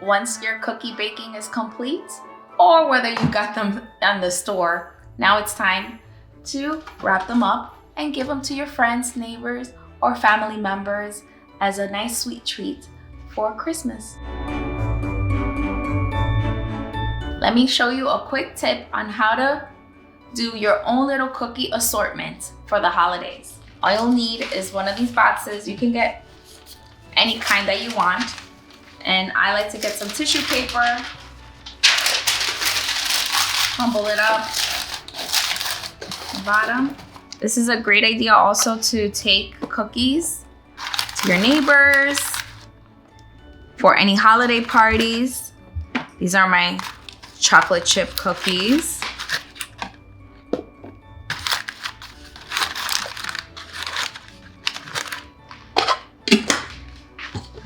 once your cookie baking is complete, or whether you got them in the store, now it's time to wrap them up and give them to your friends, neighbors, or family members as a nice sweet treat for Christmas. Let me show you a quick tip on how to do your own little cookie assortment for the holidays. All you'll need is one of these boxes. You can get any kind that you want. And I like to get some tissue paper, crumble it up, bottom. This is a great idea also to take cookies to your neighbors for any holiday parties. These are my chocolate chip cookies.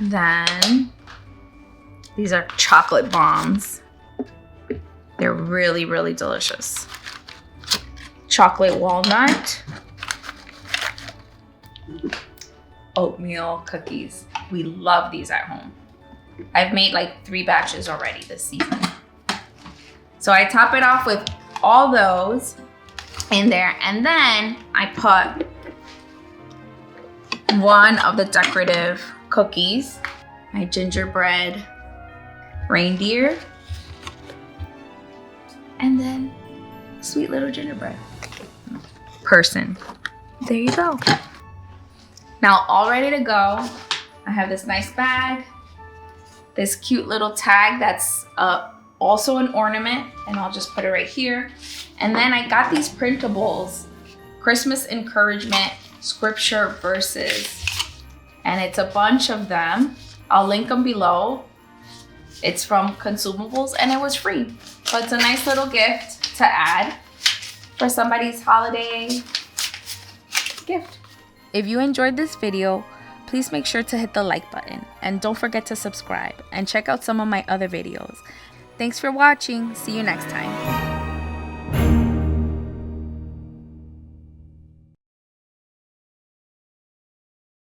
Then these are chocolate bombs. They're really, really delicious. Chocolate walnut. Oatmeal cookies. We love these at home. I've made like 3 batches already this season. So I top it off with all those in there, and then I put one of the decorative cookies, my gingerbread reindeer, and then sweet little gingerbread person. There you go. Now all ready to go. I have this nice bag, this cute little tag that's also an ornament, and I'll just put it right here. And then I got these printables, Christmas encouragement scripture verses, and it's a bunch of them. I'll link them below. It's from Consumables and it was free. So it's a nice little gift to add for somebody's holiday gift. If you enjoyed this video, please make sure to hit the like button and don't forget to subscribe and check out some of my other videos. Thanks for watching. See you next time.